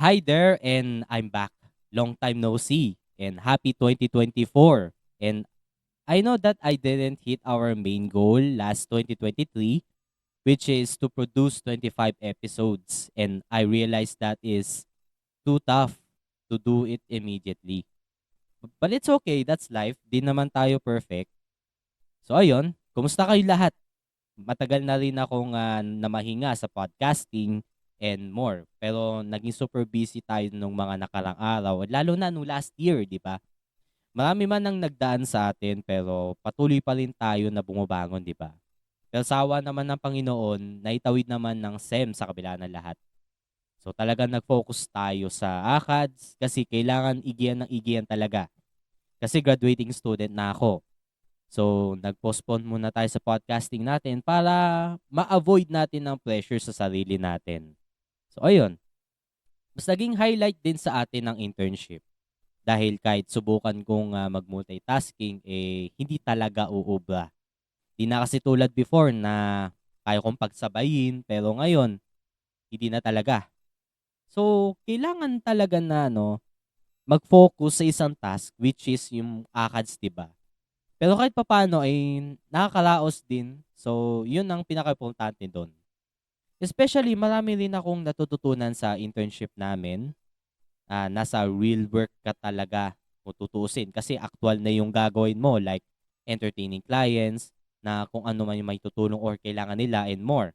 Hi there, and I'm back. Long time no see, and happy 2024. And I know that I didn't hit our main goal last 2023, which is to produce 25 episodes. And I realized that is too tough to do it immediately. But it's okay, that's life. Di naman tayo perfect. So ayun, kumusta kayo lahat? Matagal na rin akong namahinga sa podcasting and more. Pero naging super busy tayo nung mga nakarang araw, lalo na nung last year, di ba? Marami man ang nagdaan sa atin pero patuloy pa rin tayo na bumabangon, di ba? Pero sa awa naman ng Panginoon, naitawid naman ng SEM sa kabila ng lahat. So talagang nag-focus tayo sa ACADS kasi kailangan igiyan ng igiyan talaga. Kasi graduating student na ako. So, nag-postpone muna tayo sa podcasting natin para ma-avoid natin ang pressure sa sarili natin. So, ayun. Mas naging highlight din sa atin ang internship. Dahil kahit subukan kong mag-multitasking, hindi talaga uubra. Di na kasi tulad before na kaya kong pagsabayin, pero ngayon, hindi na talaga. So, kailangan talaga na mag-focus sa isang task, which is yung ACADS, diba? Pero kahit papaano ay nakakaraos din. So, yun ang pinakaimportante do'n. Especially marami rin akong natututunan sa internship namin. Nasa real work ka talaga kung tutuusin kasi aktuwal na yung gagawin mo like entertaining clients na kung ano man yung may tutulong or kailangan nila and more.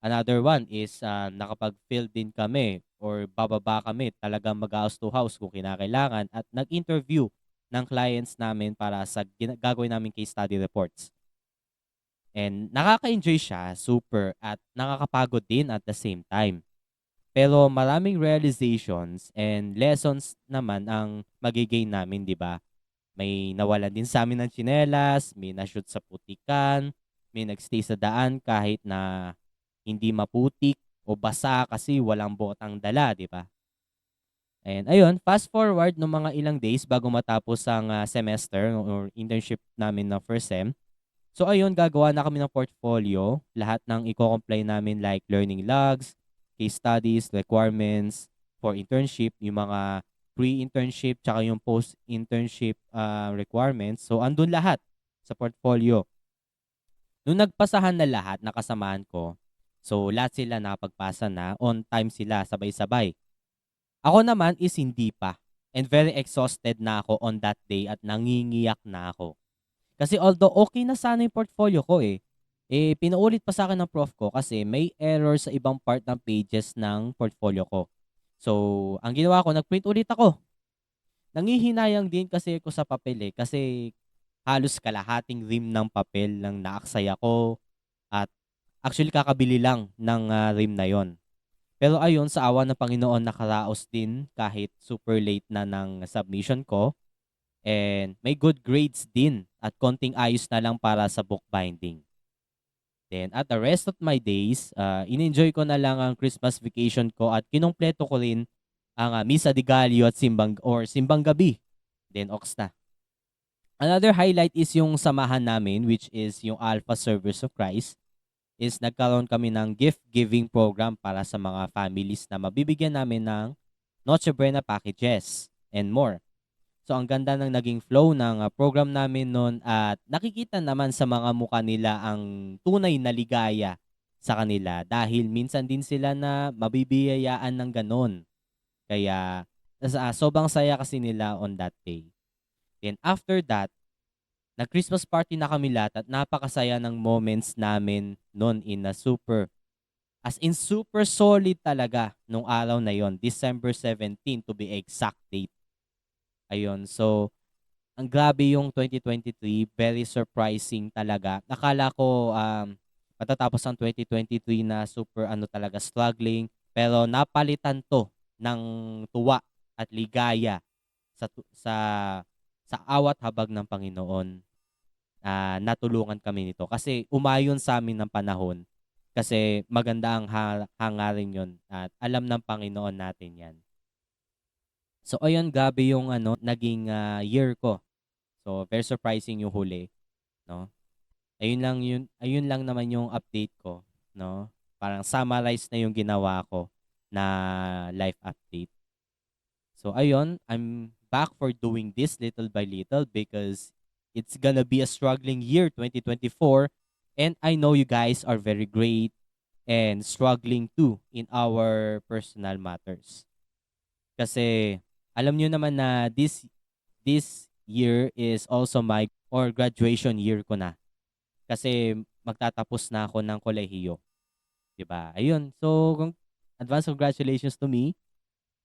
Another one is nakapag-field din kami or bababa kami talagang mag-house to house kung kinakailangan at nag-interview ng clients namin para sa gagawin namin case study reports. And nakaka-enjoy siya, super, at nakakapagod din at the same time. Pero maraming realizations and lessons naman ang magigain namin, di ba? May nawalan din sa amin ng tsinelas, may na-shoot sa putikan, may nagstay sa daan kahit na hindi maputik o basa kasi walang botang dala, di ba? And ayun, fast forward no mga ilang days bago matapos ang semester or internship namin ng first sem. So ayun, gagawa na kami ng portfolio, lahat ng i-comply namin like learning logs, case studies, requirements for internship, yung mga pre-internship tsaka yung post-internship requirements. So andun lahat sa portfolio. Nung nagpasahan na lahat, nakasamahan ko, so lahat sila nakapagpasa na, on time sila, sabay-sabay. Ako naman is hindi pa. And very exhausted na ako on that day at nangingiyak na ako. Kasi although okay na sana yung portfolio ko pinaulit pa sa akin ng prof ko kasi may error sa ibang part ng pages ng portfolio ko. So, ang ginawa ko, nag-print ulit ako. Nanghihinayang din kasi ako sa papel kasi halos kalahating rim ng papel lang naaksaya ko at actually kakabili lang ng rim na yon. Pero ayun, sa awa ng Panginoon nakaraos din kahit super late na ng submission ko. And may good grades din at konting ayos na lang para sa bookbinding. Then at the rest of my days, in-enjoy ko na lang ang Christmas vacation ko at kinumpleto ko rin ang Misa de Gallo at Simbang Gabi. Then ox na. Another highlight is yung samahan namin which is yung Alpha Servers of Christ is nagkaroon kami ng gift giving program para sa mga families na mabibigyan namin ng Noche Buena packages and more. So ang ganda ng naging flow ng program namin noon at nakikita naman sa mga mukha nila ang tunay na ligaya sa kanila dahil minsan din sila na mabibiyayaan ng ganon. Kaya sobrang saya kasi nila on that day. Then after that, nag-Christmas party na kami lahat at napakasaya ng moments namin noon as in super solid talaga nung araw na yon, December 17 to be exact date. Ayun, so ang grabe yung 2023, very surprising talaga. Akala ko matatapos ang 2023 na super talaga struggling, pero napalitan 'to ng tuwa at ligaya sa sa awat habag ng Panginoon. Natulungan kami nito kasi umayon sa amin ng panahon kasi maganda ang hangarin 'yon at alam ng Panginoon natin 'yan. So ayun, grabe yung naging year ko. So, very surprising yung huli, 'no? Ayun lang naman yung update ko, 'no? Parang summarize na yung ginawa ko. na life update. So ayun, I'm back for doing this little by little because it's gonna be a struggling year 2024, and I know you guys are very great and struggling too in our personal matters. Kasi alam niyo naman na this year is also my or graduation year ko na. Kasi magtatapos na ako ng kolehiyo, 'di ba? Ayun. So, advance congratulations to me,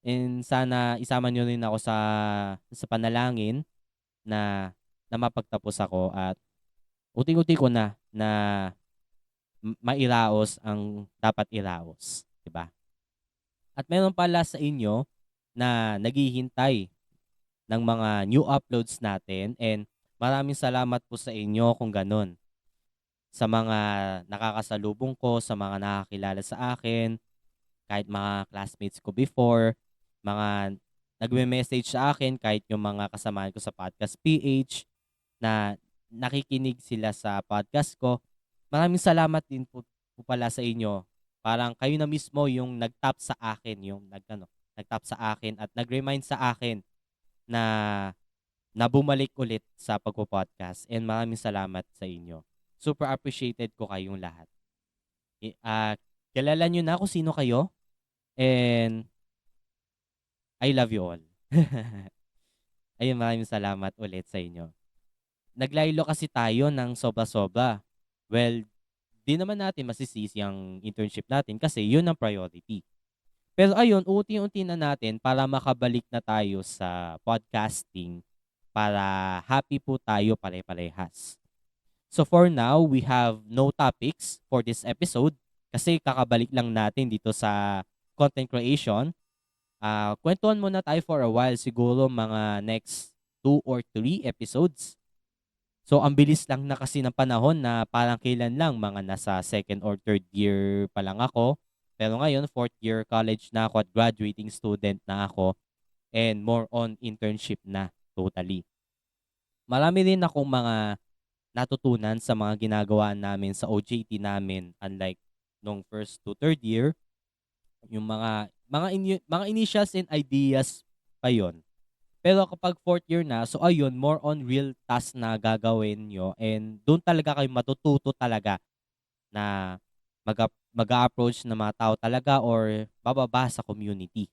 and sana isama niyo rin ako sa panalangin na mapagtapos ako at unti-unti ko na mairaos ang dapat iraos, 'di ba? At meron pala sa inyo na naghihintay ng mga new uploads natin, and maraming salamat po sa inyo kung ganun. Sa mga nakakasalubong ko, sa mga nakakilala sa akin, kahit mga classmates ko before, mga nagme-message sa akin, kahit yung mga kasamahan ko sa Podcast PH na nakikinig sila sa podcast ko. Maraming salamat din po pala sa inyo. Parang kayo na mismo yung nag-tap sa akin, nag-tap sa akin at nag-remind sa akin na bumalik ulit sa pagpo-podcast, and maraming salamat sa inyo. Super appreciated ko kayong lahat. I- ah Kilala niyo na kung sino kayo, and I love you all. Ayun, maraming salamat ulit sa inyo. Naglaylo kasi tayo ng sobra-sobra. Well, di naman natin masisisi ang internship natin kasi yun ang priority. Pero ayun, unti-unti na natin para makabalik na tayo sa podcasting para happy po tayo pare-parehas. So for now, we have no topics for this episode kasi kakabalik lang natin dito sa content creation. Kwentuhan muna tayo for a while, siguro mga next 2 or 3 episodes. So ang bilis lang na kasi ng panahon na parang kailan lang mga nasa second or third year pa lang ako. Pero ngayon, fourth year college na ako at graduating student na ako, and more on internship na totally. Marami rin akong mga natutunan sa mga ginagawa namin sa OJT namin, unlike nung first to third year. Yung mga initials and ideas pa yon. Pero kapag fourth year na, so ayun, more on real task na gagawin nyo, and doon talaga kayo matututo talaga na mag-approach ng mga tao talaga or bababa sa community.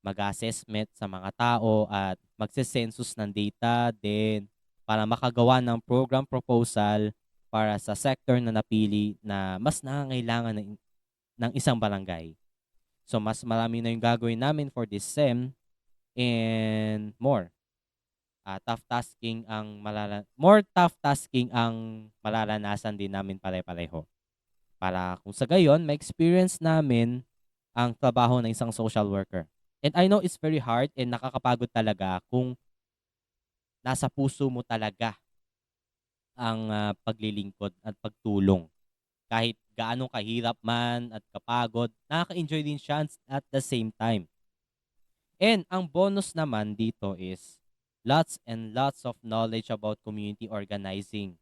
Mag-assessment sa mga tao at magse-census ng data din para makagawa ng program proposal para sa sector na napili na mas nangangailangan ng isang barangay. So mas marami na yung gagawin namin for this SEM and more. More tough tasking ang mararanasan din namin pare-pareho. Para kung sa gayon, ma-experience namin ang trabaho ng isang social worker. And I know it's very hard and nakakapagod talaga kung nasa puso mo talaga ang paglilingkod at pagtulong. Kahit gaano kahirap man at kapagod, nakaka-enjoy din siya at the same time. And ang bonus naman dito is lots and lots of knowledge about community organizing.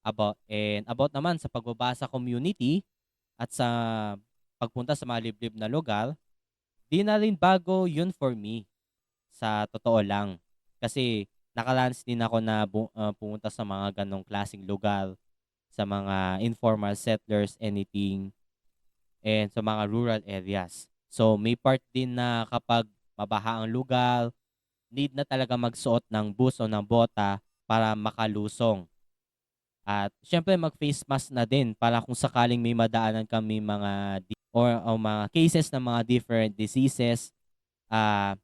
About naman sa pagbaba sa community at sa pagpunta sa mga liblib na lugar, di na rin bago yun for me, sa totoo lang. Kasi nakaranas din ako na pumunta sa mga ganong klaseng lugar, sa mga informal settlers, anything, and sa mga rural areas. So may part din na kapag mabaha ang lugar, need na talaga magsuot ng boots o ng bota para makalusong. At syempre mag-face mask na din para kung sakaling may madaanan kami o mga cases ng mga different diseases, ah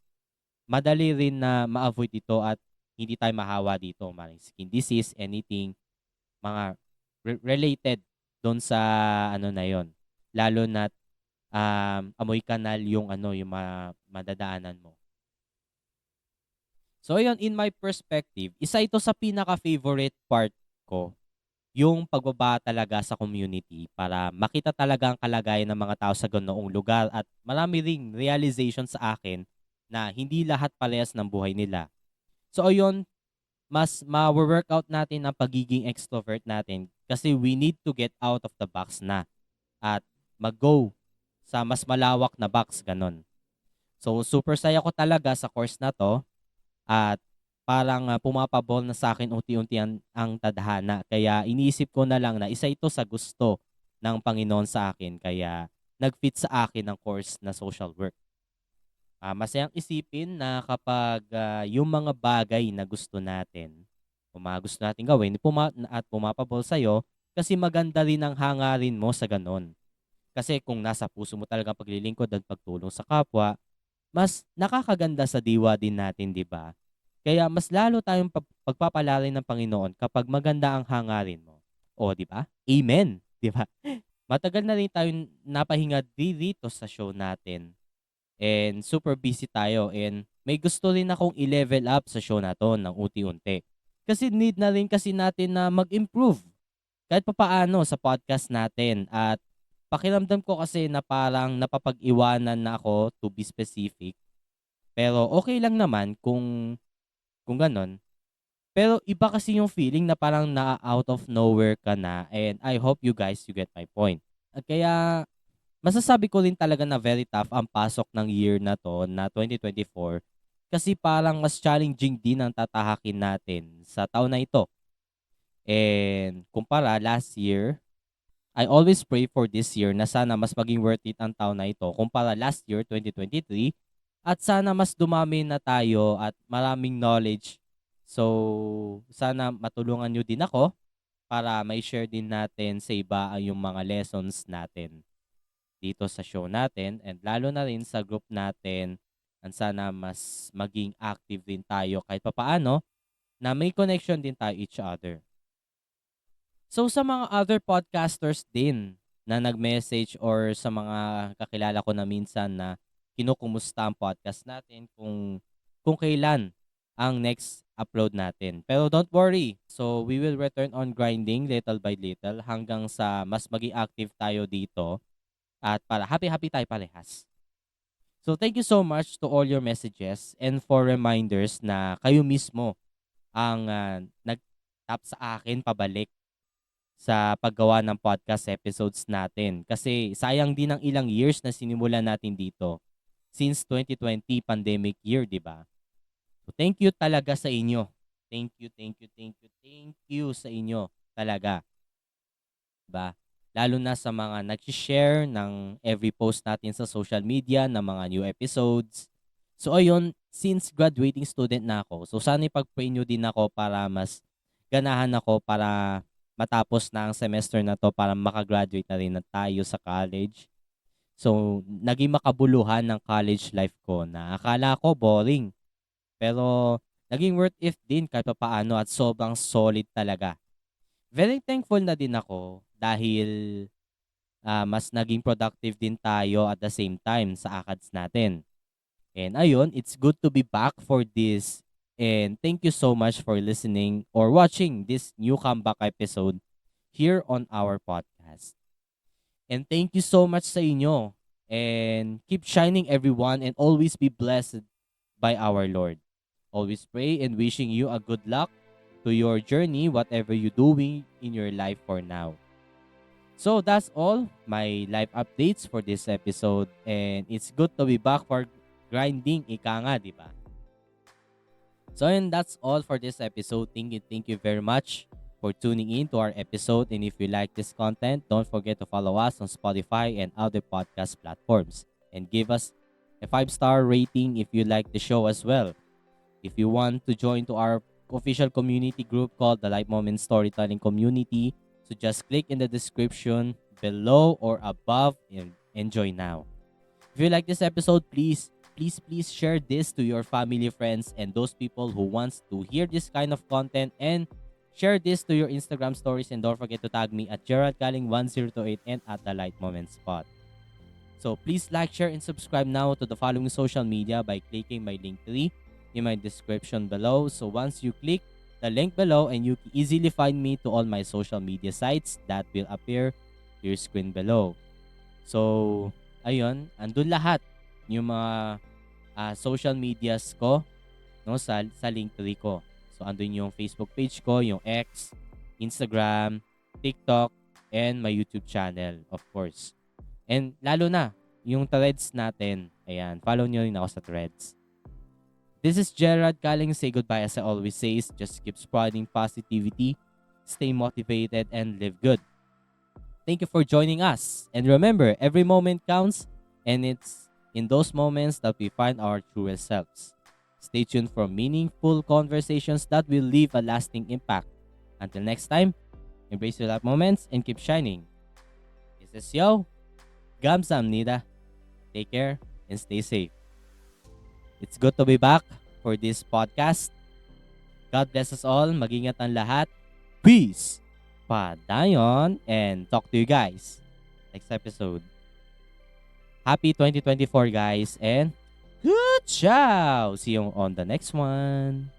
madali rin na ma-avoid ito at hindi tayo mahawa dito. Mga skin disease, anything, mga related doon sa ano na yon. Lalo na amoy kanal yung yung madadaanan mo. So yun, in my perspective, isa ito sa pinaka-favorite part ko, yung pagbaba talaga sa community para makita talaga ang kalagayan ng mga tao sa ganoong lugar, at marami ring realization sa akin na hindi lahat parehas ng buhay nila. So ayun, mas ma-workout natin ang pagiging extrovert natin kasi we need to get out of the box na at mag-go sa mas malawak na box, ganon. So, super saya ko talaga sa course na 'to at parang, pumapabor na sa akin unti-unti ang tadhana. Kaya iniisip ko na lang na isa ito sa gusto ng Panginoon sa akin kaya nag-fit sa akin ang course na social work. Masayang isipin na kapag, yung mga bagay na gusto natin o mga gusto nating gawin at pumapabor sa'yo, kasi maganda rin ang hangarin mo sa gano'n. Kasi kung nasa puso mo talaga ang paglilingkod at pagtulong sa kapwa, mas nakakaganda sa diwa din natin, 'di ba? Kaya mas lalo tayong pagpapalari ng Panginoon kapag maganda ang hangarin mo. O, 'di ba? Amen, 'di ba? Matagal na rin tayong napahinga dito sa show natin and super busy tayo and may gusto rin akong i-level up sa show na 'to ng unti-unti. Kasi need na rin kasi natin na mag-improve kahit papaano sa podcast natin at pakiramdam ko kasi na parang napapag-iwanan na ako to be specific. Pero okay lang naman kung gano'n. Pero iba kasi yung feeling na parang na-out of nowhere ka na and I hope you get my point. Kaya masasabi ko rin talaga na very tough ang pasok ng year na 'to na 2024 kasi parang mas challenging din ang tatahakin natin sa taon na ito. And kumpara last year, I always pray for this year na sana mas maging worth it ang taon na ito kumpara last year, 2023, at sana mas dumami na tayo at maraming knowledge. So, sana matulungan niyo din ako para mai-share din natin sa iba ang yung mga lessons natin dito sa show natin and lalo na rin sa group natin and sana mas maging active din tayo kahit papaano na may connection din tayo each other. So sa mga other podcasters din na nag-message or sa mga kakilala ko na minsan na kinukumusta ang podcast natin kung kailan ang next upload natin. Pero don't worry. So we will return on grinding little by little hanggang sa mas maging active tayo dito at para happy-happy tayo parehas. So thank you so much to all your messages and for reminders na kayo mismo ang nag-tap sa akin pabalik sa paggawa ng podcast episodes natin. Kasi sayang din ang ilang years na sinimulan natin dito. Since 2020 pandemic year, di ba? So thank you talaga sa inyo. Thank you sa inyo talaga. Diba? Lalo na sa mga nag-share ng every post natin sa social media ng mga new episodes. So ayun, since graduating student na ako, so sana ipag-pray nyo din ako para mas ganahan ako para matapos na ang semester na to para makagraduate na rin na tayo sa college. So, naging makabuluhan ng college life ko na akala ko boring. Pero, naging worth it din kahit paano at sobrang solid talaga. Very thankful na din ako dahil mas naging productive din tayo at the same time sa ACADS natin. And ayun, it's good to be back for this. And thank you so much for listening or watching this new comeback episode here on our podcast. And thank you so much sa inyo. And keep shining everyone and always be blessed by our Lord. Always pray and wishing you a good luck to your journey, whatever you're doing in your life for now. So that's all my life updates for this episode. And it's good to be back for grinding, ika nga, di ba? So and that's all for this episode. Thank you very much for tuning in to our episode. And if you like this content, don't forget to follow us on Spotify and other podcast platforms. And give us a 5-star rating if you like the show as well. If you want to join to our official community group called the Life Moment Storytelling Community, so just click in the description below or above and enjoy now. If you like this episode, please share this to your family, friends, and those people who wants to hear this kind of content, and share this to your Instagram stories, and don't forget to tag me at Gerald Galing 1028 and at the Light Moment Spot. So please like, share, and subscribe now to the following social media by clicking my link 3 in my description below. So once you click the link below and you can easily find me to all my social media sites that will appear to your screen below. So, ayun, andun lahat yung mga social medias ko no sa Linktree ko. So andun yung Facebook page ko, yung X, Instagram, TikTok, and my YouTube channel, of course. And lalo na yung threads natin. Ayan, follow nyo rin ako sa threads. This is Gerard calling. Say goodbye as I always say. Just keep spreading positivity, stay motivated, and live good. Thank you for joining us. And remember, every moment counts, and it's in those moments that we find our truest selves. Stay tuned for meaningful conversations that will leave a lasting impact. Until next time, embrace your life moments and keep shining. This is Yo, Gamsamnida. Take care and stay safe. It's good to be back for this podcast. God bless us all. Mag-ingat ang lahat. Peace. Padayon. And talk to you guys next episode. Happy 2024 guys. And good ciao. See you on the next one.